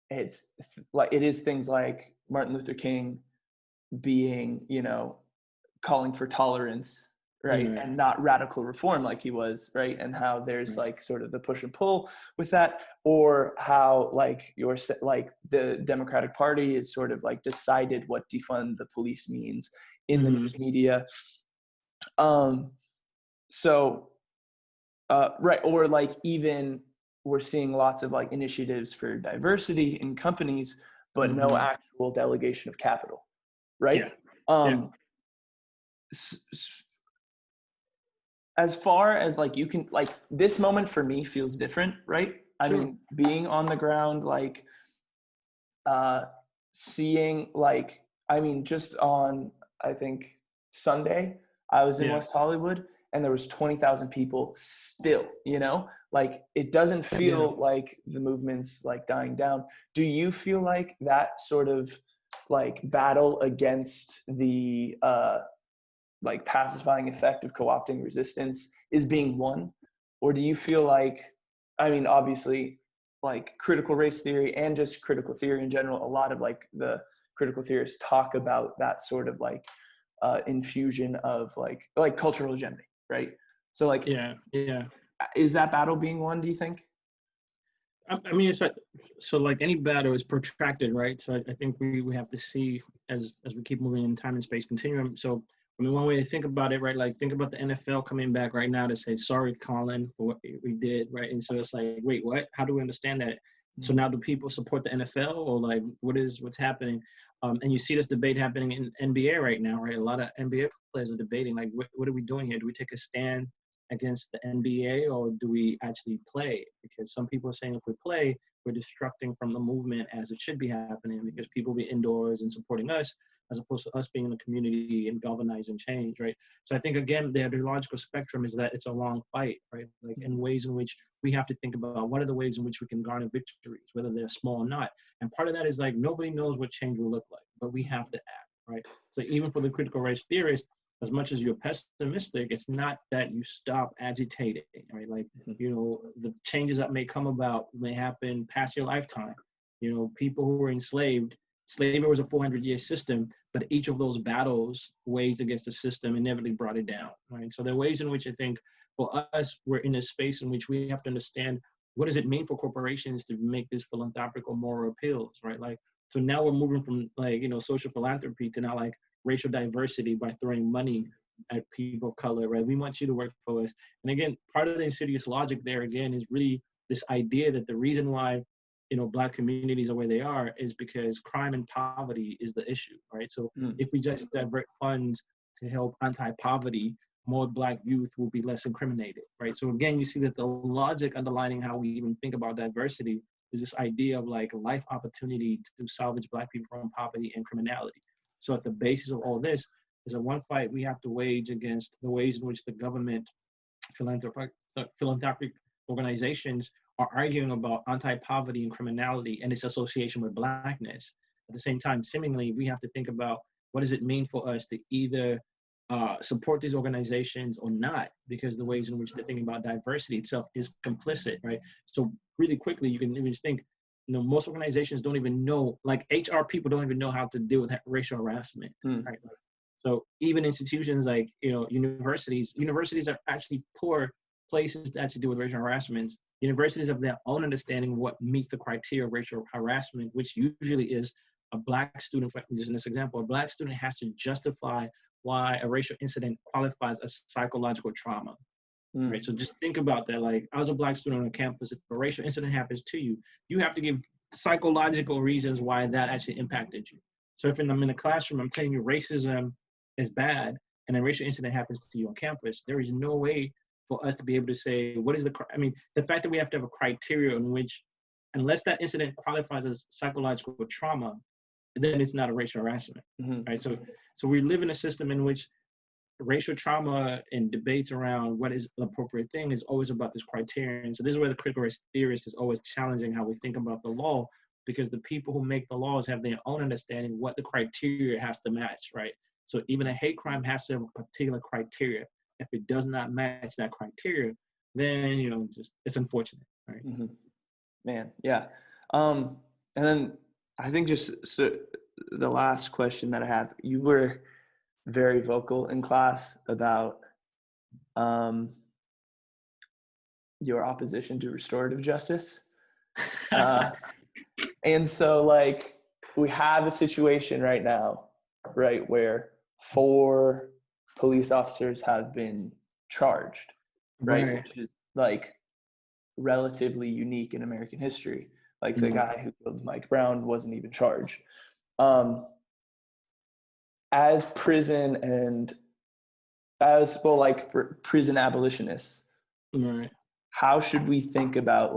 it's like it is things like Martin Luther King being, calling for tolerance, right? And not radical reform like he was, right? And how there's like sort of the push and pull with that, or how like the Democratic Party is sort of like decided what defund the police means in the news media. Right. Or like even we're seeing lots of like initiatives for diversity in companies, but no actual delegation of capital. Right. As far as like you can, like this moment for me feels different, right? I mean, being on the ground, like seeing like, I mean, just on, I think Sunday, I was in West Hollywood and there was 20,000 people still, like it doesn't feel like the movement's like dying down. Do you feel like that sort of like battle against the like pacifying effect of co-opting resistance is being won? Or do you feel like, I mean, obviously like critical race theory and just critical theory in general, a lot of like the critical theorists talk about that sort of like infusion of like cultural hegemony, right? So like, is that battle being won, do you think? I mean, it's like, so like any battle is protracted, right? So I think we have to see as we keep moving in time and space continuum. So I mean, one way to think about it, right? Like think about the NFL coming back right now to say, sorry, Colin, for what we did, right? And so it's like, wait, what? How do we understand that? So now do people support the NFL or like what's happening? And you see this debate happening in NBA right now, right? A lot of NBA players are debating like, what are we doing here? Do we take a stand against the NBA or do we actually play? Because some people are saying if we play, we're distracting from the movement as it should be happening because people be indoors and supporting us as opposed to us being in the community and galvanizing change, right? So I think, again, the ideological spectrum is that it's a long fight, right? Like in ways in which we have to think about what are the ways in which we can garner victories, whether they're small or not. And part of that is like nobody knows what change will look like, but we have to act, right? So even for the critical race theorists, as much as you're pessimistic, it's not that you stop agitating, right? Like, the changes that may come about may happen past your lifetime. People who were enslaved, slavery was a 400-year system, but each of those battles waged against the system inevitably brought it down, right? So there are ways in which I think for us, we're in a space in which we have to understand what does it mean for corporations to make these philanthropic or moral appeals, right? Like, so now we're moving from social philanthropy to now like racial diversity by throwing money at people of color, right? We want you to work for us. And again, part of the insidious logic there again is really this idea that the reason why Black communities are where they are is because crime and poverty is the issue, right? So if we just divert funds to help anti-poverty, more Black youth will be less incriminated, right? So again, you see that the logic underlining how we even think about diversity is this idea of like life opportunity to salvage Black people from poverty and criminality. So at the basis of all this is a one fight we have to wage against the ways in which the government, philanthropic organizations are arguing about anti-poverty and criminality and its association with Blackness. At the same time, seemingly, we have to think about what does it mean for us to either support these organizations or not, because the ways in which they're thinking about diversity itself is complicit, right? So really quickly, you can even think, most organizations don't even know, like HR people don't even know how to deal with racial harassment, right? So even institutions like, universities are actually poor places to actually deal with racial harassment. Universities have their own understanding of what meets the criteria of racial harassment, which usually is a Black student, for in this example, a Black student has to justify why a racial incident qualifies as psychological trauma, right? So just think about that. Like, I was a Black student on campus. If a racial incident happens to you, you have to give psychological reasons why that actually impacted you. So if I'm in a classroom, I'm telling you racism is bad, and a racial incident happens to you on campus, there is no way for us to be able to say, what is the fact that we have to have a criteria in which, unless that incident qualifies as psychological trauma, then it's not a racial harassment, right? So we live in a system in which racial trauma and debates around what is the appropriate thing is always about this criterion. So this is where the critical race theorist is always challenging how we think about the law, because the people who make the laws have their own understanding what the criteria has to match, right? So even a hate crime has to have a particular criteria. If it does not match that criteria, then, it's unfortunate, right? Man, yeah. And then I think just the last question that I have, you were very vocal in class about your opposition to restorative justice. And so like we have a situation right now, right, where 4 police officers have been charged, right? Which is like relatively unique in American history. Like the guy who killed Mike Brown wasn't even charged. As prison and prison abolitionists, how should we think about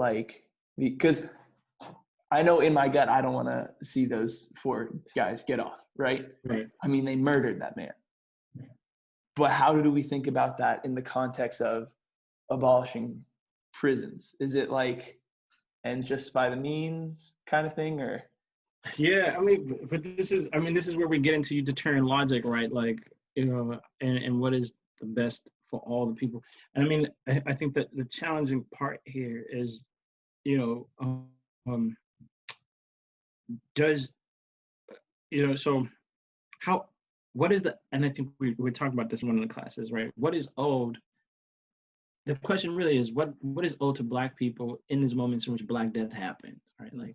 because I know in my gut I don't want to see those 4 guys get off, right? I mean, they murdered that man. But how do we think about that in the context of abolishing prisons? Is it like ends justify the means kind of thing, or? Yeah, but this is where we get into utilitarian logic, right? Like, and what is the best for all the people. And I think that the challenging part here is, so what is and I think we talked about this in one of the classes, right? What is owed? The question really is what is owed to Black people in these moments in which Black death happens, right? Like,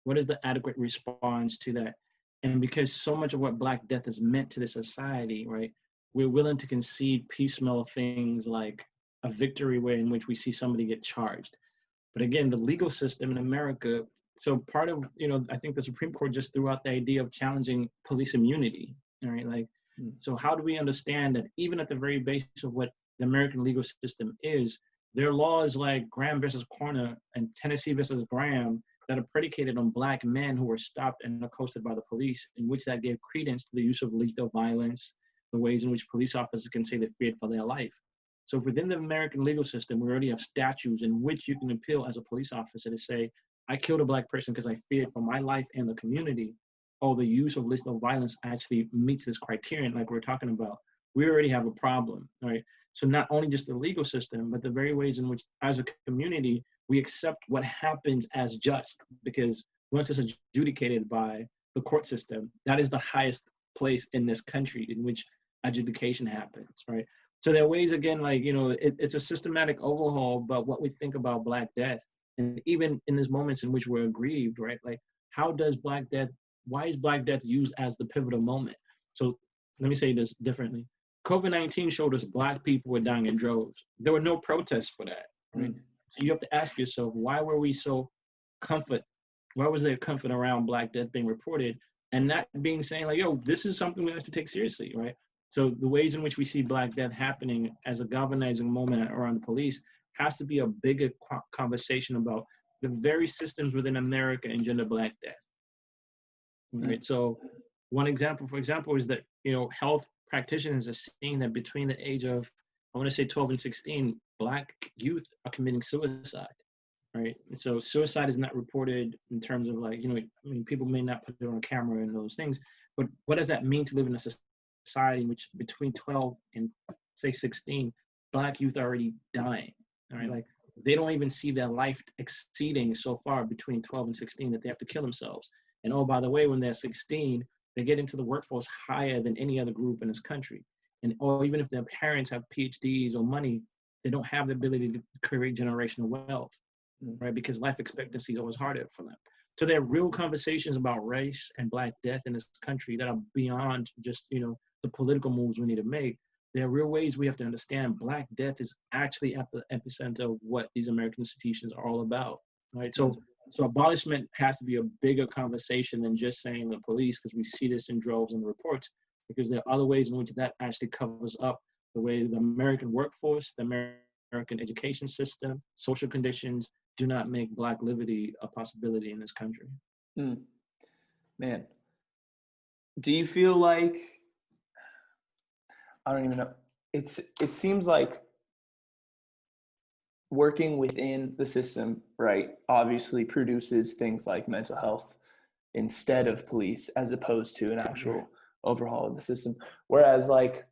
what is the adequate response to that? And because so much of what Black death has meant to the society, right, we're willing to concede piecemeal things like a victory in which we see somebody get charged. But again, the legal system in America, so part of, I think the Supreme Court just threw out the idea of challenging police immunity, right? Like, so how do we understand that even at the very base of what the American legal system is, there are laws like Graham versus Corner and Tennessee versus Graham that are predicated on Black men who were stopped and accosted by the police, in which that gave credence to the use of lethal violence, the ways in which police officers can say they feared for their life. So within the American legal system, we already have statutes in which you can appeal as a police officer to say, I killed a Black person because I feared for my life and the community. Oh, the use of lethal violence actually meets this criterion like we're talking about. we already have a problem, right? So not only just the legal system, but the very ways in which, as a community, we accept what happens as just, because once it's adjudicated by the court system, that is the highest place in this country in which adjudication happens, right? So there are ways, again, like, it's a systematic overhaul about what we think about Black Death. And even in these moments in which we're aggrieved, right? Like, why is Black Death used as the pivotal moment? So let me say this differently. COVID-19 showed us Black people were dying in droves. There were no protests for that, right? So you have to ask yourself, why were we so why was there comfort around Black Death being reported and not being saying like, yo, this is something we have to take seriously, right? So the ways in which we see Black Death happening as a galvanizing moment around the police has to be a bigger conversation about the very systems within America engender Black Death, right? So one example, for example, is that, health practitioners are seeing that between the age of, I want to say 12 and 16, Black youth are committing suicide, right? So suicide is not reported in terms of like, people may not put it on camera and those things, but what does that mean to live in a society in which between 12 and say 16, Black youth are already dying, right? Like they don't even see their life exceeding so far between 12 and 16 that they have to kill themselves. And oh, by the way, when they're 16, they get into the workforce higher than any other group in this country. And or even if their parents have PhDs or money, they don't have the ability to create generational wealth, right? Because life expectancy is always harder for them. So there are real conversations about race and Black death in this country that are beyond just, the political moves we need to make. There are real ways we have to understand Black death is actually at the epicenter of what these American institutions are all about, right? So abolishment has to be a bigger conversation than just saying the police, because we see this in droves in the reports, because there are other ways in which that actually covers up the way the American workforce, the American education system, social conditions do not make Black liberty a possibility in this country. Man, do you feel like, I don't even know, it seems like working within the system, right, obviously produces things like mental health instead of police, as opposed to an actual overhaul of the system. Whereas like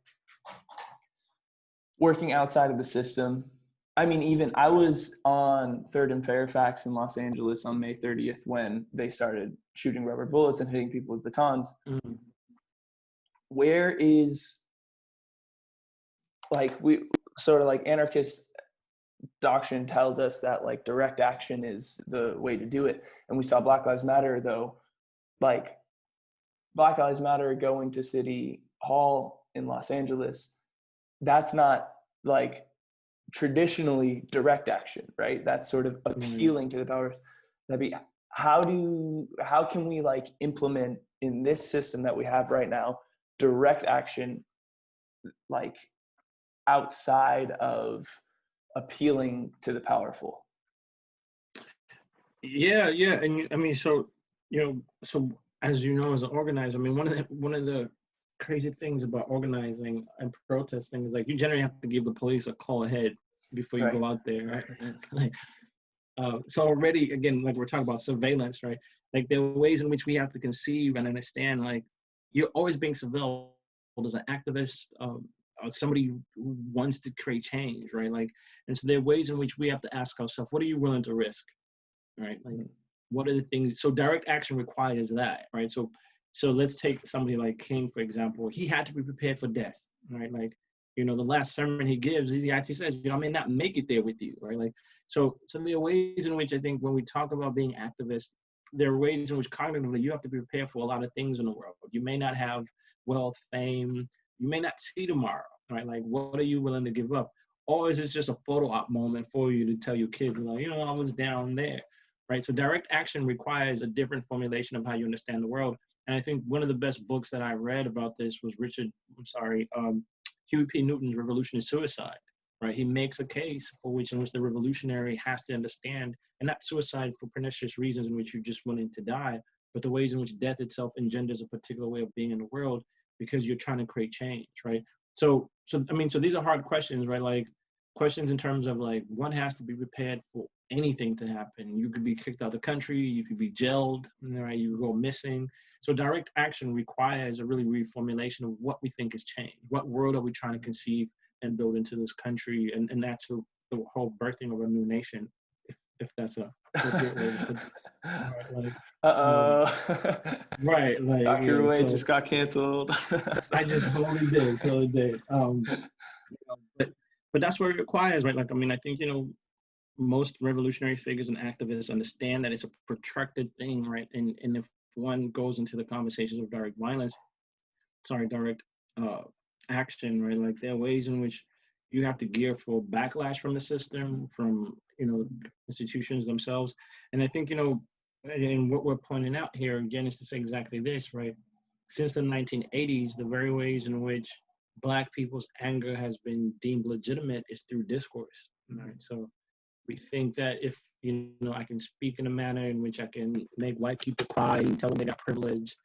working outside of the system, I mean, even I was on 3rd and Fairfax in Los Angeles on May 30th when they started shooting rubber bullets and hitting people with batons. Where is, like, we sort of like anarchist doctrine tells us that like direct action is the way to do it. And we saw Black Lives Matter, though, like Black Lives Matter going to City Hall in Los Angeles. That's not like traditionally direct action, right? That's sort of appealing to the powers that be. How can we like implement in this system that we have right now direct action, like outside of appealing to the powerful? Yeah, and I mean, so as you know, as an organizer, I mean, one of the crazy things about organizing and protesting is like you generally have to give the police a call ahead before you go out there, right? Like, so already, again, like we're talking about surveillance, right? Like there are ways in which we have to conceive and understand, like you're always being surveilled as an activist, somebody who wants to create change, right? Like, and so there are ways in which we have to ask ourselves, what are you willing to risk, right? Like, what are the things? So direct action requires that, right? So let's take somebody like King, for example. He had to be prepared for death, right? Like, the last sermon he gives, he actually says, I may not make it there with you, right? Like, so there are ways in which I think when we talk about being activists, there are ways in which cognitively you have to be prepared for a lot of things in the world. You may not have wealth, fame, you may not see tomorrow, right? Like, what are you willing to give up? Or is it just a photo op moment for you to tell your kids, like, I was down there, right? So direct action requires a different formulation of how you understand the world. And I think one of the best books that I read about this was Huey P. Newton's Revolution is Suicide, right? He makes a case in which the revolutionary has to understand, and not suicide for pernicious reasons in which you're just willing to die, but the ways in which death itself engenders a particular way of being in the world because you're trying to create change, right? So these are hard questions, right? Like questions in terms of like, one has to be prepared for anything to happen. You could be kicked out of the country, you could be jailed, right? You could go missing. So direct action requires a really reformulation of what we think is change. What world are we trying to conceive and build into this country? And that's the whole birthing of a new nation, if that's a appropriate way to put it. Right, like, right, like, Dr. Ruwe so just got canceled. I just totally did. But that's what it requires, right? Like, I mean, I think, most revolutionary figures and activists understand that it's a protracted thing, right? And if one goes into the conversations of direct action, right? Like, there are ways in which you have to gear for backlash from the system, from, institutions themselves. And I think, and what we're pointing out here, again, is to say exactly this, right? Since the 1980s, the very ways in which Black people's anger has been deemed legitimate is through discourse, right? So we think that if, I can speak in a manner in which I can make white people cry and tell them they got privilege,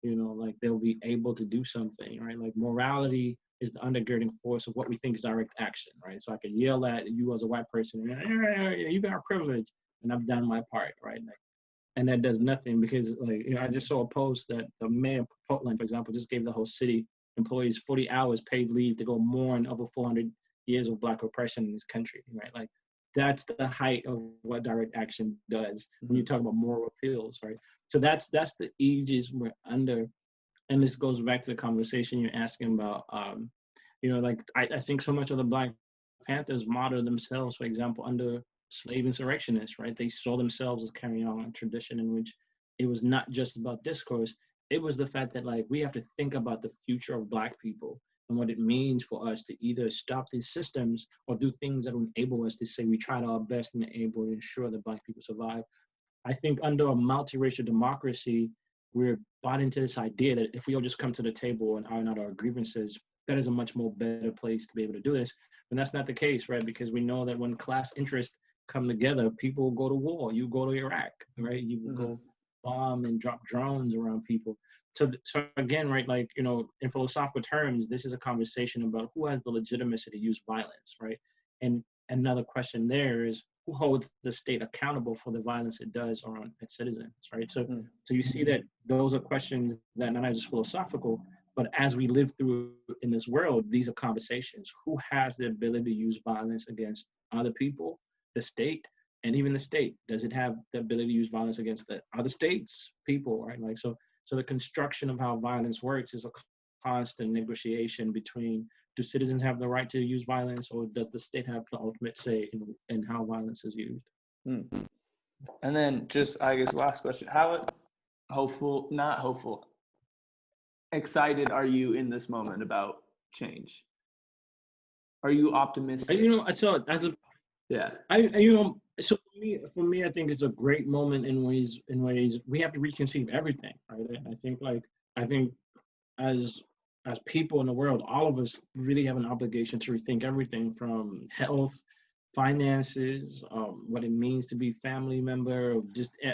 like they'll be able to do something, right? Like morality is the undergirding force of what we think is direct action, right? So I can yell at you as a white person, you got privilege, and I've done my part, right? Like, and that does nothing because, like, I just saw a post that the mayor of Portland, for example, just gave the whole city employees 40 hours paid leave to go mourn over 400 years of Black oppression in this country, right? Like, that's the height of what direct action does when you talk about moral appeals, right? So that's the aegis we're under. And this goes back to the conversation you're asking about, like, I think so much of the Black Panthers modeled themselves, for example, under slave insurrectionists, right? They saw themselves as carrying on a tradition in which it was not just about discourse. It was the fact that, like, we have to think about the future of Black people and what it means for us to either stop these systems or do things that will enable us to say we tried our best and able to ensure that Black people survive. I think under a multiracial democracy, we're bought into this idea that if we all just come to the table and iron out our grievances, that is a much more better place to be able to do this. And that's not the case, right? Because we know that when class interests come together, people go to war. You go to Iraq, right? You go bomb and drop drones around people. So again, right, like, in philosophical terms, this is a conversation about who has the legitimacy to use violence, right? And another question there is, who holds the state accountable for the violence it does on its citizens, right? So you see that those are questions that not just philosophical, but as we live through in this world, these are conversations. Who has the ability to use violence against other people, the state, and even the state? Does it have the ability to use violence against the other states, people, right? Like, so the construction of how violence works is a constant negotiation between, do citizens have the right to use violence, or does the state have the ultimate say in how violence is used? And then just, I guess, last question. Not hopeful, excited are you in this moment about change? Are you optimistic? So for me, I think it's a great moment in ways we have to reconceive everything, right? I think as people in the world, all of us really have an obligation to rethink everything from health, finances, what it means to be a family member,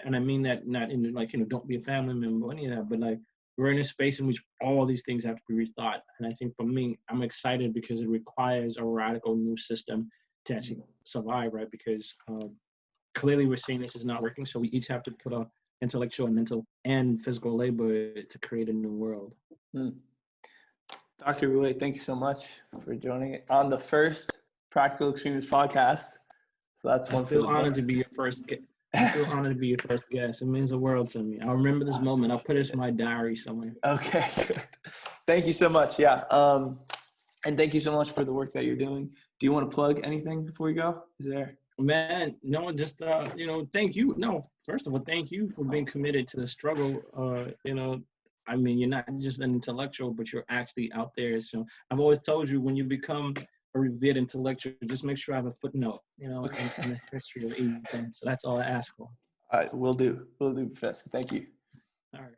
and I mean that not in like, don't be a family member or any of that, but like, we're in a space in which all these things have to be rethought. And I think for me, I'm excited because it requires a radical new system to actually survive, right? Because clearly we're seeing this is not working. So we each have to put our intellectual and mental and physical labor to create a new world. Dr. Ruwe, thank you so much for joining on the first Practical Extremist Podcast. So that's one. I feel honored to be your first guest. It means the world to me. I'll remember this moment. I'll put it in my diary somewhere. Okay, good. Thank you so much. Yeah. And thank you so much for the work that you're doing. Do you want to plug anything before we go? Is there? Man, no, just, thank you. No, first of all, thank you for being committed to the struggle. I mean, you're not just an intellectual, but you're actually out there. So I've always told you, when you become a revered intellectual, just make sure I have a footnote, in the history of everything. So that's all I ask for. All right, will do, Professor. Thank you. All right.